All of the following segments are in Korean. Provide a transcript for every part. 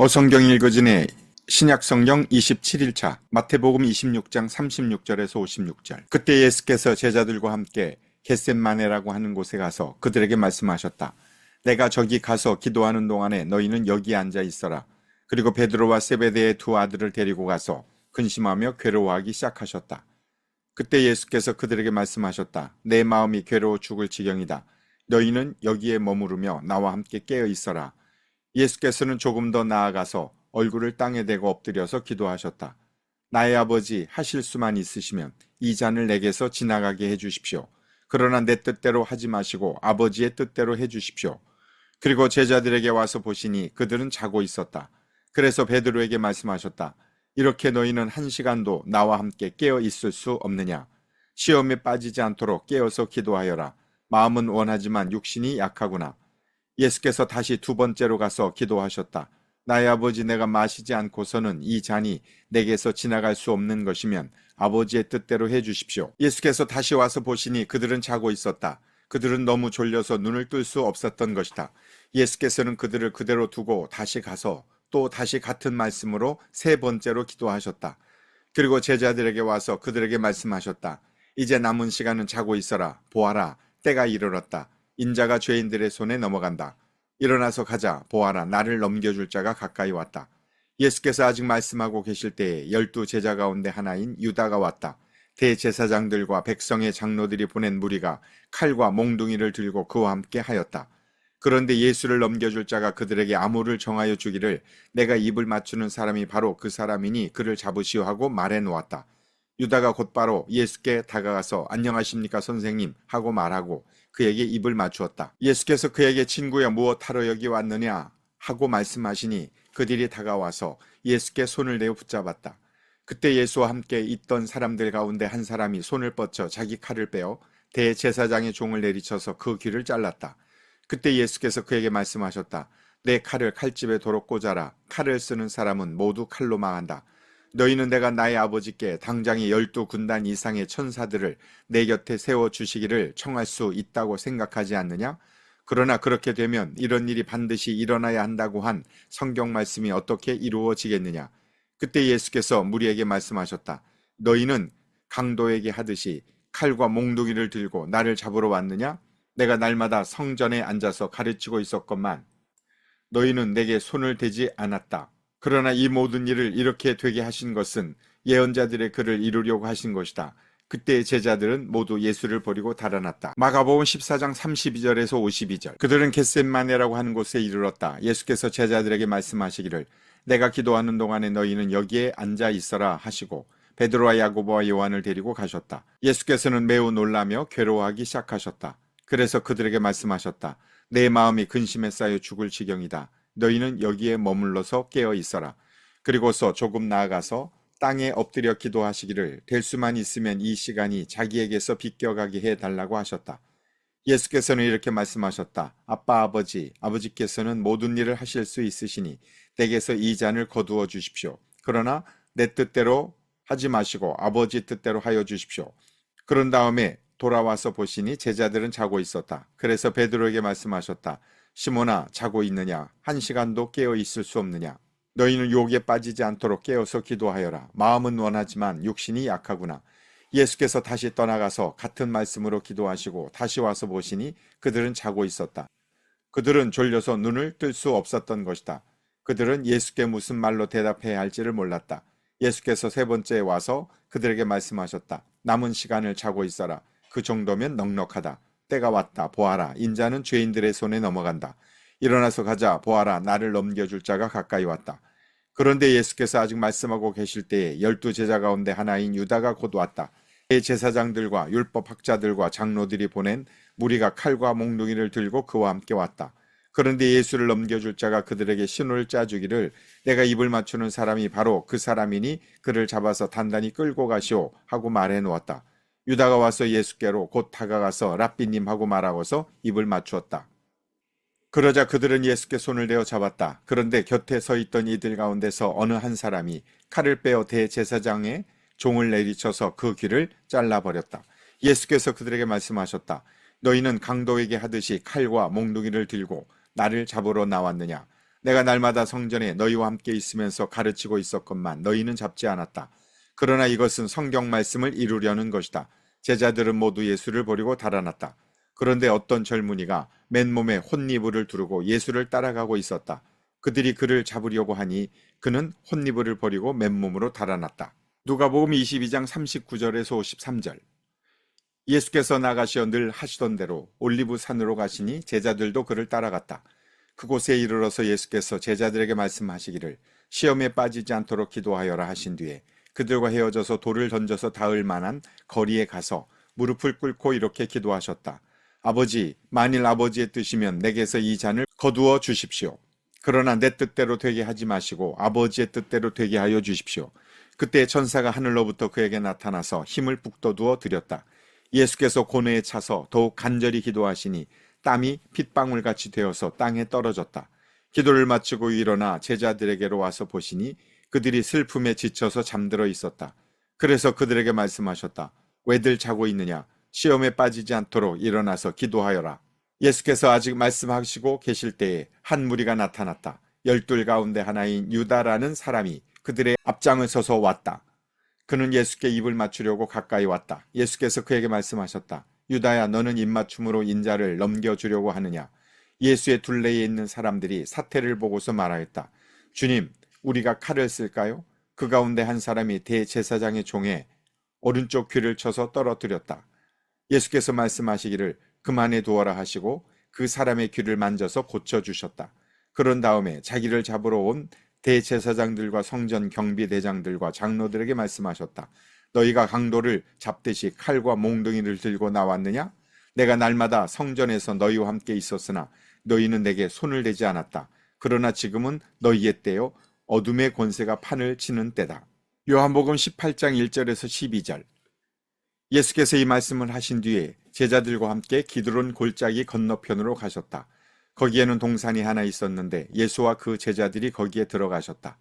성경 읽어진의 신약성경 27일차 마태복음 26장 36절에서 56절. 그때 예수께서 제자들과 함께 겟셋마네라고 하는 곳에 가서 그들에게 말씀하셨다. 내가 저기 가서 기도하는 동안에 너희는 여기 앉아 있어라. 그리고 베드로와 세베대의 두 아들을 데리고 가서 근심하며 괴로워하기 시작하셨다. 그때 예수께서 그들에게 말씀하셨다. 내 마음이 괴로워 죽을 지경이다. 너희는 여기에 머무르며 나와 함께 깨어 있어라. 예수께서는 조금 더 나아가서 얼굴을 땅에 대고 엎드려서 기도하셨다. 나의 아버지, 하실 수만 있으시면 이 잔을 내게서 지나가게 해주십시오. 그러나 내 뜻대로 하지 마시고 아버지의 뜻대로 해주십시오. 그리고 제자들에게 와서 보시니 그들은 자고 있었다. 그래서 베드로에게 말씀하셨다. 이렇게 너희는 한 시간도 나와 함께 깨어 있을 수 없느냐? 시험에 빠지지 않도록 깨어서 기도하여라. 마음은 원하지만 육신이 약하구나. 예수께서 다시 두 번째로 가서 기도하셨다. 나의 아버지, 내가 마시지 않고서는 이 잔이 내게서 지나갈 수 없는 것이면 아버지의 뜻대로 해주십시오. 예수께서 다시 와서 보시니 그들은 자고 있었다. 그들은 너무 졸려서 눈을 뜰 수 없었던 것이다. 예수께서는 그들을 그대로 두고 다시 가서 또 다시 같은 말씀으로 세 번째로 기도하셨다. 그리고 제자들에게 와서 그들에게 말씀하셨다. 이제 남은 시간은 자고 있어라. 보아라, 때가 이르렀다. 인자가 죄인들의 손에 넘어간다. 일어나서 가자. 보아라, 나를 넘겨줄 자가 가까이 왔다. 예수께서 아직 말씀하고 계실 때에 12 제자 가운데 하나인 유다가 왔다. 대제사장들과 백성의 장로들이 보낸 무리가 칼과 몽둥이를 들고 그와 함께 하였다. 그런데 예수를 넘겨줄 자가 그들에게 암호를 정하여 주기를 내가 입을 맞추는 사람이 바로 그 사람이니 그를 잡으시오 하고 말해 놓았다. 유다가 곧바로 예수께 다가가서 안녕하십니까 선생님 하고 말하고 그에게 입을 맞추었다. 예수께서 그에게 친구야 무엇하러 여기 왔느냐 하고 말씀하시니 그들이 다가와서 예수께 손을 내어 붙잡았다. 그때 예수와 함께 있던 사람들 가운데 한 사람이 손을 뻗쳐 자기 칼을 빼어 대제사장의 종을 내리쳐서 그 귀를 잘랐다. 그때 예수께서 그에게 말씀하셨다. 내 칼을 칼집에 도로 꽂아라. 칼을 쓰는 사람은 모두 칼로 망한다. 너희는 내가 나의 아버지께 당장에 12군단 이상의 천사들을 내 곁에 세워주시기를 청할 수 있다고 생각하지 않느냐? 그러나 그렇게 되면 이런 일이 반드시 일어나야 한다고 한 성경 말씀이 어떻게 이루어지겠느냐? 그때 예수께서 무리에게 말씀하셨다. 너희는 강도에게 하듯이 칼과 몽둥이를 들고 나를 잡으러 왔느냐? 내가 날마다 성전에 앉아서 가르치고 있었건만 너희는 내게 손을 대지 않았다. 그러나 이 모든 일을 이렇게 되게 하신 것은 예언자들의 글을 이루려고 하신 것이다. 그때 제자들은 모두 예수를 버리고 달아났다. 마가복음 14장 32절에서 52절. 그들은 겟셋마네라고 하는 곳에 이르렀다. 예수께서 제자들에게 말씀하시기를 내가 기도하는 동안에 너희는 여기에 앉아 있어라 하시고 베드로와 야고보와 요한을 데리고 가셨다. 예수께서는 매우 놀라며 괴로워하기 시작하셨다. 그래서 그들에게 말씀하셨다. 내 마음이 근심에 쌓여 죽을 지경이다. 너희는 여기에 머물러서 깨어 있어라. 그리고서 조금 나아가서 땅에 엎드려 기도하시기를 될 수만 있으면 이 시간이 자기에게서 비껴가게 해달라고 하셨다. 예수께서는 이렇게 말씀하셨다. 아빠 아버지, 아버지께서는 모든 일을 하실 수 있으시니 내게서 이 잔을 거두어 주십시오. 그러나 내 뜻대로 하지 마시고 아버지 뜻대로 하여 주십시오. 그런 다음에 돌아와서 보시니 제자들은 자고 있었다. 그래서 베드로에게 말씀하셨다. 시몬아, 자고 있느냐? 한 시간도 깨어 있을 수 없느냐? 너희는 유혹에 빠지지 않도록 깨어서 기도하여라. 마음은 원하지만 육신이 약하구나. 예수께서 다시 떠나가서 같은 말씀으로 기도하시고 다시 와서 보시니 그들은 자고 있었다. 그들은 졸려서 눈을 뜰 수 없었던 것이다. 그들은 예수께 무슨 말로 대답해야 할지를 몰랐다. 예수께서 세 번째에 와서 그들에게 말씀하셨다. 남은 시간을 자고 있어라. 그 정도면 넉넉하다. 때가 왔다. 보아라. 인자는 죄인들의 손에 넘어간다. 일어나서 가자. 보아라. 나를 넘겨줄 자가 가까이 왔다. 그런데 예수께서 아직 말씀하고 계실 때에 12 제자 가운데 하나인 유다가 곧 왔다. 제사장들과 율법학자들과 장로들이 보낸 무리가 칼과 몽둥이를 들고 그와 함께 왔다. 그런데 예수를 넘겨줄 자가 그들에게 신호를 짜주기를 내가 입을 맞추는 사람이 바로 그 사람이니 그를 잡아서 단단히 끌고 가시오 하고 말해 놓았다. 유다가 와서 예수께로 곧 다가가서 랍비님 하고 말하고서 입을 맞추었다. 그러자 그들은 예수께 손을 대어 잡았다. 그런데 곁에 서 있던 이들 가운데서 어느 한 사람이 칼을 빼어 대제사장의 종을 내리쳐서 그 귀를 잘라버렸다. 예수께서 그들에게 말씀하셨다. 너희는 강도에게 하듯이 칼과 몽둥이를 들고 나를 잡으러 나왔느냐? 내가 날마다 성전에 너희와 함께 있으면서 가르치고 있었건만 너희는 잡지 않았다. 그러나 이것은 성경 말씀을 이루려는 것이다. 제자들은 모두 예수를 버리고 달아났다. 그런데 어떤 젊은이가 맨몸에 혼니부를 두르고 예수를 따라가고 있었다. 그들이 그를 잡으려고 하니 그는 혼니부를 버리고 맨몸으로 달아났다. 누가복음 22장 39절에서 53절. 예수께서 나가시어 늘 하시던 대로 올리브 산으로 가시니 제자들도 그를 따라갔다. 그곳에 이르러서 예수께서 제자들에게 말씀하시기를 시험에 빠지지 않도록 기도하여라 하신 뒤에 그들과 헤어져서 돌을 던져서 닿을 만한 거리에 가서 무릎을 꿇고 이렇게 기도하셨다. 아버지, 만일 아버지의 뜻이면 내게서 이 잔을 거두어 주십시오. 그러나 내 뜻대로 되게 하지 마시고 아버지의 뜻대로 되게 하여 주십시오. 그때 천사가 하늘로부터 그에게 나타나서 힘을 북돋우어 드렸다. 예수께서 고뇌에 차서 더욱 간절히 기도하시니 땀이 핏방울같이 되어서 땅에 떨어졌다. 기도를 마치고 일어나 제자들에게로 와서 보시니 그들이 슬픔에 지쳐서 잠들어 있었다. 그래서 그들에게 말씀하셨다. 왜들 자고 있느냐? 시험에 빠지지 않도록 일어나서 기도하여라. 예수께서 아직 말씀하시고 계실 때에 한 무리가 나타났다. 12 가운데 하나인 유다라는 사람이 그들의 앞장을 서서 왔다. 그는 예수께 입을 맞추려고 가까이 왔다. 예수께서 그에게 말씀하셨다. 유다야, 너는 입맞춤으로 인자를 넘겨주려고 하느냐? 예수의 둘레에 있는 사람들이 사태를 보고서 말하였다. 주님, 우리가 칼을 쓸까요? 그 가운데 한 사람이 대제사장의 종에 오른쪽 귀를 쳐서 떨어뜨렸다. 예수께서 말씀하시기를 그만해 두어라 하시고 그 사람의 귀를 만져서 고쳐주셨다. 그런 다음에 자기를 잡으러 온 대제사장들과 성전 경비대장들과 장로들에게 말씀하셨다. 너희가 강도를 잡듯이 칼과 몽둥이를 들고 나왔느냐? 내가 날마다 성전에서 너희와 함께 있었으나 너희는 내게 손을 대지 않았다. 그러나 지금은 너희의 때요 어둠의 권세가 판을 치는 때다. 요한복음 18장 1절에서 12절. 예수께서 이 말씀을 하신 뒤에 제자들과 함께 기드론 골짜기 건너편으로 가셨다. 거기에는 동산이 하나 있었는데 예수와 그 제자들이 거기에 들어가셨다.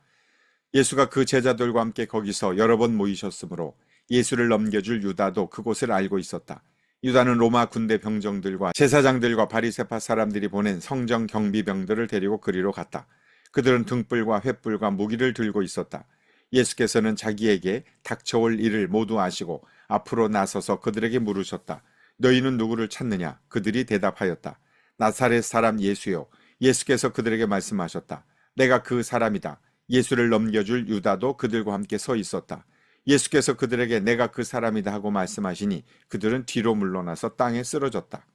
예수가 그 제자들과 함께 거기서 여러 번 모이셨으므로 예수를 넘겨줄 유다도 그곳을 알고 있었다. 유다는 로마 군대 병정들과 제사장들과 바리새파 사람들이 보낸 성전 경비병들을 데리고 그리로 갔다. 그들은 등불과 횃불과 무기를 들고 있었다. 예수께서는 자기에게 닥쳐올 일을 모두 아시고 앞으로 나서서 그들에게 물으셨다. 너희는 누구를 찾느냐? 그들이 대답하였다. 나사렛 사람 예수요. 예수께서 그들에게 말씀하셨다. 내가 그 사람이다. 예수를 넘겨줄 유다도 그들과 함께 서 있었다. 예수께서 그들에게 내가 그 사람이다 하고 말씀하시니 그들은 뒤로 물러나서 땅에 쓰러졌다.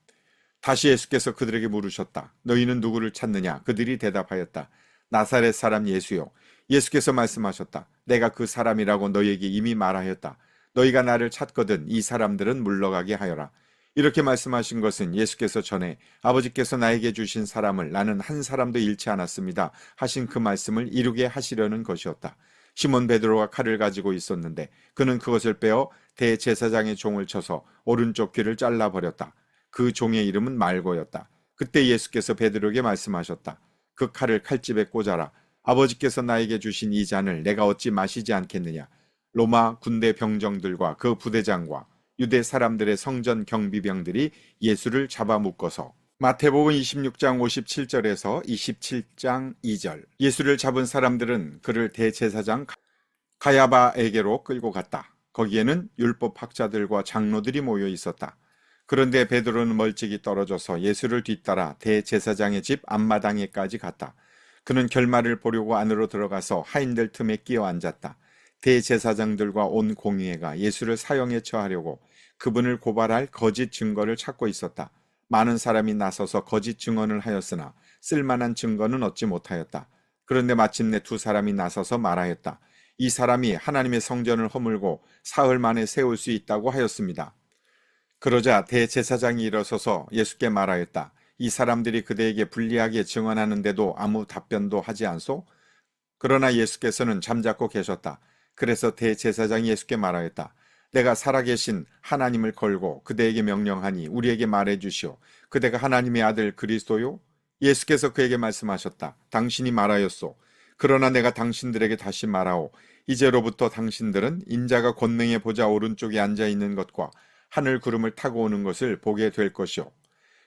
다시 예수께서 그들에게 물으셨다. 너희는 누구를 찾느냐? 그들이 대답하였다. 나사렛 사람 예수요. 예수께서 말씀하셨다. 내가 그 사람이라고 너희에게 이미 말하였다. 너희가 나를 찾거든 이 사람들은 물러가게 하여라. 이렇게 말씀하신 것은 예수께서 전에 아버지께서 나에게 주신 사람을 나는 한 사람도 잃지 않았습니다 하신 그 말씀을 이루게 하시려는 것이었다. 시몬 베드로가 칼을 가지고 있었는데 그는 그것을 빼어 대제사장의 종을 쳐서 오른쪽 귀를 잘라버렸다. 그 종의 이름은 말고였다. 그때 예수께서 베드로에게 말씀하셨다. 그 칼을 칼집에 꽂아라. 아버지께서 나에게 주신 이 잔을 내가 어찌 마시지 않겠느냐. 로마 군대 병정들과 그 부대장과 유대 사람들의 성전 경비병들이 예수를 잡아묶어서 마태복음 26장 57절에서 27장 2절. 예수를 잡은 사람들은 그를 대제사장 가야바에게로 끌고 갔다. 거기에는 율법학자들과 장로들이 모여 있었다. 그런데 베드로는 멀찍이 떨어져서 예수를 뒤따라 대제사장의 집 앞마당에까지 갔다. 그는 결말을 보려고 안으로 들어가서 하인들 틈에 끼어 앉았다. 대제사장들과 온 공의회가 예수를 사형에 처하려고 그분을 고발할 거짓 증거를 찾고 있었다. 많은 사람이 나서서 거짓 증언을 하였으나 쓸만한 증거는 얻지 못하였다. 그런데 마침내 두 사람이 나서서 말하였다. 이 사람이 하나님의 성전을 허물고 사흘 만에 세울 수 있다고 하였습니다. 그러자 대제사장이 일어서서 예수께 말하였다. 이 사람들이 그대에게 불리하게 증언하는데도 아무 답변도 하지 않소? 그러나 예수께서는 잠자코 계셨다. 그래서 대제사장이 예수께 말하였다. 내가 살아계신 하나님을 걸고 그대에게 명령하니 우리에게 말해주시오. 그대가 하나님의 아들 그리스도요? 예수께서 그에게 말씀하셨다. 당신이 말하였소. 그러나 내가 당신들에게 다시 말하오. 이제로부터 당신들은 인자가 권능의 보좌 오른쪽에 앉아있는 것과 하늘 구름을 타고 오는 것을 보게 될 것이오.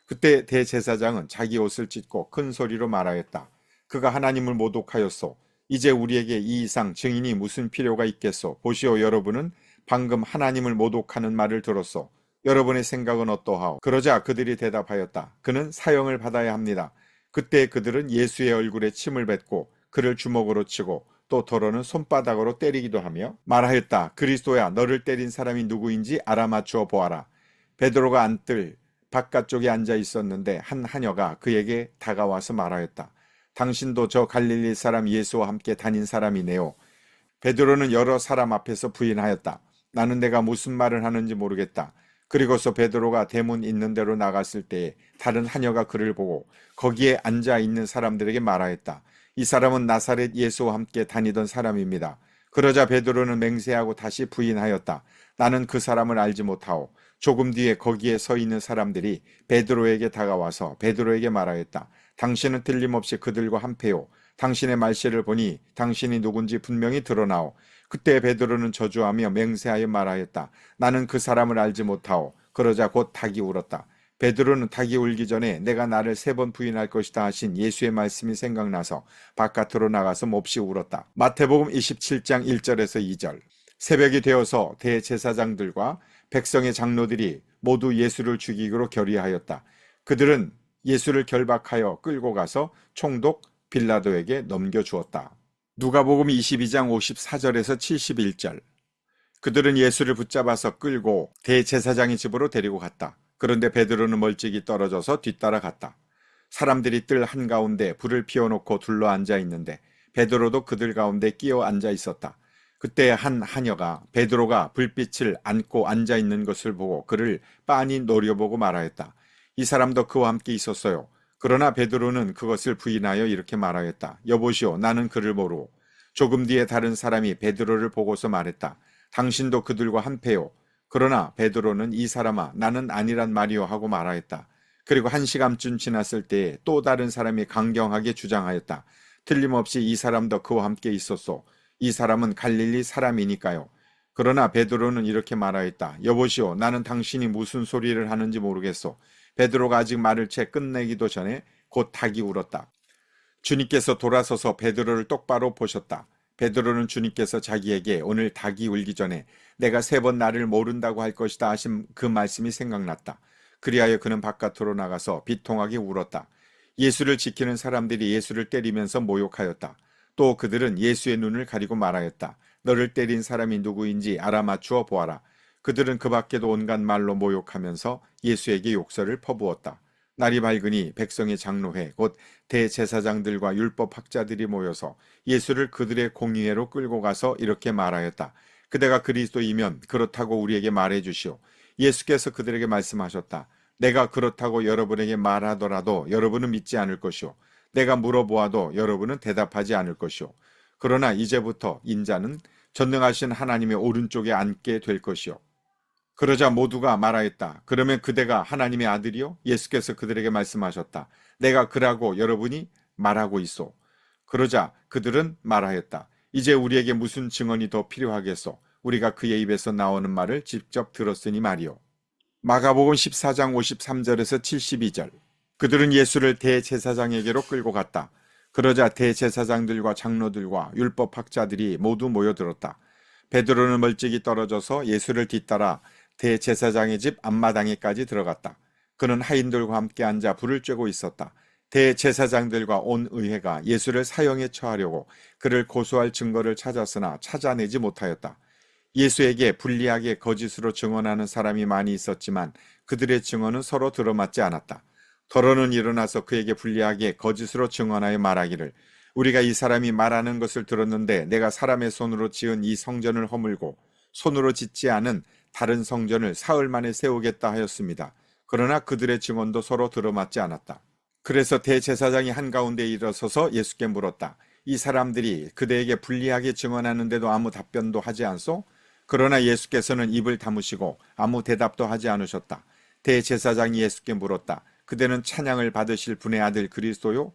그때 대제사장은 자기 옷을 찢고 큰 소리로 말하였다. 그가 하나님을 모독하였소. 이제 우리에게 이 이상 증인이 무슨 필요가 있겠소. 보시오, 여러분은 방금 하나님을 모독하는 말을 들었소. 여러분의 생각은 어떠하오? 그러자 그들이 대답하였다. 그는 사형을 받아야 합니다. 그때 그들은 예수의 얼굴에 침을 뱉고 그를 주먹으로 치고 또 더러는 손바닥으로 때리기도 하며 말하였다. 그리스도야, 너를 때린 사람이 누구인지 알아맞추어 보아라. 베드로가 안뜰 바깥쪽에 앉아 있었는데 한 하녀가 그에게 다가와서 말하였다. 당신도 저 갈릴리 사람 예수와 함께 다닌 사람이네요. 베드로는 여러 사람 앞에서 부인하였다. 나는 내가 무슨 말을 하는지 모르겠다. 그리고서 베드로가 대문 있는 데로 나갔을 때에 다른 하녀가 그를 보고 거기에 앉아 있는 사람들에게 말하였다. 이 사람은 나사렛 예수와 함께 다니던 사람입니다. 그러자 베드로는 맹세하고 다시 부인하였다. 나는 그 사람을 알지 못하오. 조금 뒤에 거기에 서 있는 사람들이 베드로에게 다가와서 베드로에게 말하였다. 당신은 틀림없이 그들과 한패요. 당신의 말씨를 보니 당신이 누군지 분명히 드러나오. 그때 베드로는 저주하며 맹세하여 말하였다. 나는 그 사람을 알지 못하오. 그러자 곧 닭이 울었다. 베드로는 닭이 울기 전에 내가 나를 3번 부인할 것이다 하신 예수의 말씀이 생각나서 바깥으로 나가서 몹시 울었다. 마태복음 27장 1절에서 2절. 새벽이 되어서 대제사장들과 백성의 장로들이 모두 예수를 죽이기로 결의하였다. 그들은 예수를 결박하여 끌고 가서 총독 빌라도에게 넘겨주었다. 누가복음 22장 54절에서 71절. 그들은 예수를 붙잡아서 끌고 대제사장의 집으로 데리고 갔다. 그런데 베드로는 멀찍이 떨어져서 뒤따라 갔다. 사람들이 뜰 한가운데 불을 피워놓고 둘러 앉아 있는데 베드로도 그들 가운데 끼어 앉아 있었다. 그때 한 하녀가 베드로가 불빛을 안고 앉아 있는 것을 보고 그를 빤히 노려보고 말하였다. 이 사람도 그와 함께 있었어요. 그러나 베드로는 그것을 부인하여 이렇게 말하였다. 여보시오, 나는 그를 모르고. 조금 뒤에 다른 사람이 베드로를 보고서 말했다. 당신도 그들과 한패요. 그러나 베드로는 이 사람아, 나는 아니란 말이요 하고 말하였다. 그리고 1시간쯤 지났을 때에 또 다른 사람이 강경하게 주장하였다. 틀림없이 이 사람도 그와 함께 있었소. 이 사람은 갈릴리 사람이니까요. 그러나 베드로는 이렇게 말하였다. 여보시오, 나는 당신이 무슨 소리를 하는지 모르겠소. 베드로가 아직 말을 채 끝내기도 전에 곧 닭이 울었다. 주님께서 돌아서서 베드로를 똑바로 보셨다. 베드로는 주님께서 자기에게 오늘 닭이 울기 전에 내가 3번 나를 모른다고 할 것이다 하신 그 말씀이 생각났다. 그리하여 그는 바깥으로 나가서 비통하게 울었다. 예수를 지키는 사람들이 예수를 때리면서 모욕하였다. 또 그들은 예수의 눈을 가리고 말하였다. 너를 때린 사람이 누구인지 알아맞추어 보아라. 그들은 그 밖에도 온갖 말로 모욕하면서 예수에게 욕설을 퍼부었다. 날이 밝으니 백성의 장로회 곧 대제사장들과 율법학자들이 모여서 예수를 그들의 공의회로 끌고 가서 이렇게 말하였다. 그대가 그리스도이면 그렇다고 우리에게 말해 주시오. 예수께서 그들에게 말씀하셨다. 내가 그렇다고 여러분에게 말하더라도 여러분은 믿지 않을 것이오. 내가 물어보아도 여러분은 대답하지 않을 것이오. 그러나 이제부터 인자는 전능하신 하나님의 오른쪽에 앉게 될 것이오. 그러자 모두가 말하였다. 그러면 그대가 하나님의 아들이요? 예수께서 그들에게 말씀하셨다. 내가 그라고 여러분이 말하고 있소. 그러자 그들은 말하였다. 이제 우리에게 무슨 증언이 더 필요하겠소? 우리가 그의 입에서 나오는 말을 직접 들었으니 말이오. 마가복음 14장 53절에서 72절. 그들은 예수를 대제사장에게로 끌고 갔다. 그러자 대제사장들과 장로들과 율법학자들이 모두 모여들었다. 베드로는 멀찍이 떨어져서 예수를 뒤따라 대제사장의 집 앞마당에까지 들어갔다. 그는 하인들과 함께 앉아 불을 쬐고 있었다. 대제사장들과 온 의회가 예수를 사형에 처하려고 그를 고소할 증거를 찾았으나 찾아내지 못하였다. 예수에게 불리하게 거짓으로 증언하는 사람이 많이 있었지만 그들의 증언은 서로 들어맞지 않았다. 더러는 일어나서 그에게 불리하게 거짓으로 증언하여 말하기를 우리가 이 사람이 말하는 것을 들었는데 내가 사람의 손으로 지은 이 성전을 허물고 손으로 짓지 않은 다른 성전을 사흘 만에 세우겠다 하였습니다. 그러나 그들의 증언도 서로 들어맞지 않았다. 그래서 대제사장이 한가운데 일어서서 예수께 물었다. 이 사람들이 그대에게 불리하게 증언하는데도 아무 답변도 하지 않소? 그러나 예수께서는 입을 다무시고 아무 대답도 하지 않으셨다. 대제사장이 예수께 물었다. 그대는 찬양을 받으실 분의 아들 그리스도요?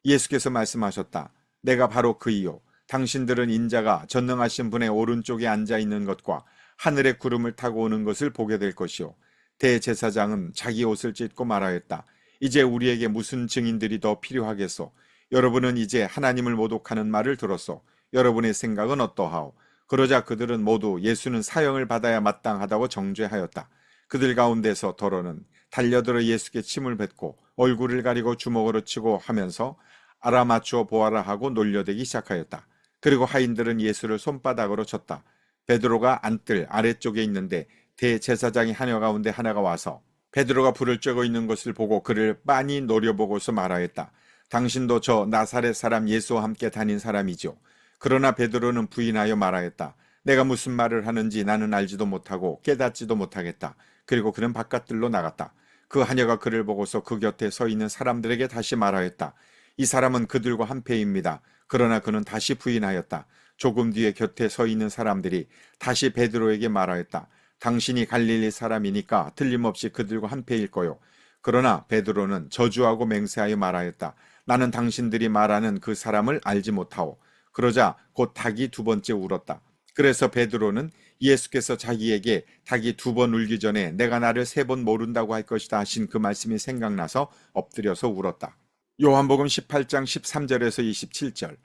예수께서 말씀하셨다. 내가 바로 그이요. 당신들은 인자가 전능하신 분의 오른쪽에 앉아 있는 것과 하늘의 구름을 타고 오는 것을 보게 될 것이요. 대제사장은 자기 옷을 찢고 말하였다. 이제 우리에게 무슨 증인들이 더 필요하겠소? 여러분은 이제 하나님을 모독하는 말을 들었소. 여러분의 생각은 어떠하오? 그러자 그들은 모두 예수는 사형을 받아야 마땅하다고 정죄하였다. 그들 가운데서 더러는 달려들어 예수께 침을 뱉고 얼굴을 가리고 주먹으로 치고 하면서 알아맞추어 보아라 하고 놀려대기 시작하였다. 그리고 하인들은 예수를 손바닥으로 쳤다. 베드로가 안뜰 아래쪽에 있는데 대제사장이 하녀 가운데 하나가 와서 베드로가 불을 쬐고 있는 것을 보고 그를 빤히 노려보고서 말하였다. 당신도 저 나사렛 사람 예수와 함께 다닌 사람이죠. 그러나 베드로는 부인하여 말하였다. 내가 무슨 말을 하는지 나는 알지도 못하고 깨닫지도 못하겠다. 그리고 그는 바깥들로 나갔다. 그 하녀가 그를 보고서 그 곁에 서 있는 사람들에게 다시 말하였다. 이 사람은 그들과 한패입니다. 그러나 그는 다시 부인하였다. 조금 뒤에 곁에 서 있는 사람들이 다시 베드로에게 말하였다. 당신이 갈릴리 사람이니까 틀림없이 그들과 한패일 거요. 그러나 베드로는 저주하고 맹세하여 말하였다. 나는 당신들이 말하는 그 사람을 알지 못하오. 그러자 곧 닭이 두 번째 울었다. 그래서 베드로는 예수께서 자기에게 닭이 두 번 울기 전에 내가 나를 세 번 모른다고 할 것이다 하신 그 말씀이 생각나서 엎드려서 울었다. 요한복음 18장 13절에서 27절.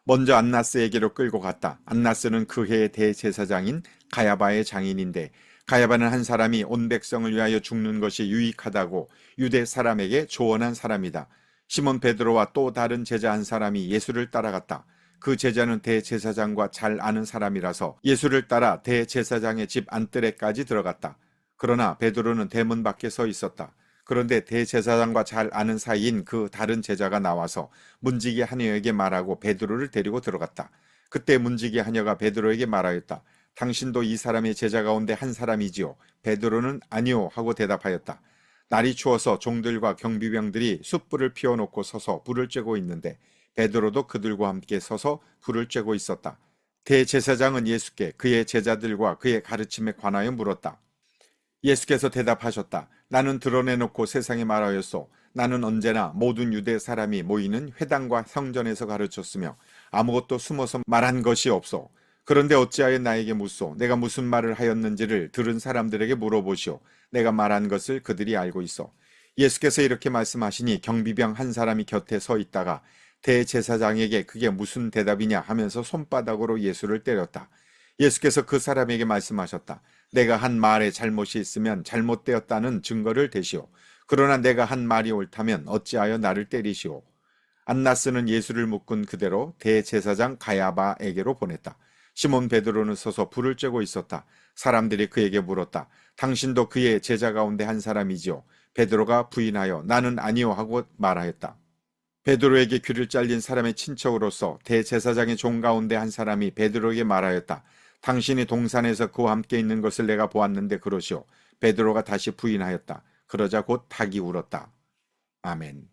먼저 안나스에게로 끌고 갔다. 안나스는 그 해의 대제사장인 가야바의 장인인데 가야바는 한 사람이 온 백성을 위하여 죽는 것이 유익하다고 유대 사람에게 조언한 사람이다. 시몬 베드로와 또 다른 제자 한 사람이 예수를 따라갔다. 그 제자는 대제사장과 잘 아는 사람이라서 예수를 따라 대제사장의 집 안뜰에까지 들어갔다. 그러나 베드로는 대문 밖에 서 있었다. 그런데 대제사장과 잘 아는 사이인 그 다른 제자가 나와서 문지기 하녀에게 말하고 베드로를 데리고 들어갔다. 그때 문지기 하녀가 베드로에게 말하였다. 당신도 이 사람의 제자 가운데 한 사람이지요. 베드로는 아니요 하고 대답하였다. 날이 추워서 종들과 경비병들이 숯불을 피워놓고 서서 불을 쬐고 있는데 베드로도 그들과 함께 서서 불을 쬐고 있었다. 대제사장은 예수께 그의 제자들과 그의 가르침에 관하여 물었다. 예수께서 대답하셨다. 나는 드러내놓고 세상에 말하였소. 나는 언제나 모든 유대 사람이 모이는 회당과 성전에서 가르쳤으며 아무것도 숨어서 말한 것이 없소. 그런데 어찌하여 나에게 묻소? 내가 무슨 말을 하였는지를 들은 사람들에게 물어보시오. 내가 말한 것을 그들이 알고 있어. 예수께서 이렇게 말씀하시니 경비병 한 사람이 곁에 서 있다가 대제사장에게 그게 무슨 대답이냐 하면서 손바닥으로 예수를 때렸다. 예수께서 그 사람에게 말씀하셨다. 내가 한 말에 잘못이 있으면 잘못되었다는 증거를 대시오. 그러나 내가 한 말이 옳다면 어찌하여 나를 때리시오. 안나스는 예수를 묶은 그대로 대제사장 가야바에게로 보냈다. 시몬 베드로는 서서 불을 쬐고 있었다. 사람들이 그에게 물었다. 당신도 그의 제자 가운데 한 사람이지요. 베드로가 부인하여 나는 아니요 하고 말하였다. 베드로에게 귀를 잘린 사람의 친척으로서 대제사장의 종 가운데 한 사람이 베드로에게 말하였다. 당신이 동산에서 그와 함께 있는 것을 내가 보았는데 그러시오. 베드로가 다시 부인하였다. 그러자 곧 닭이 울었다. 아멘.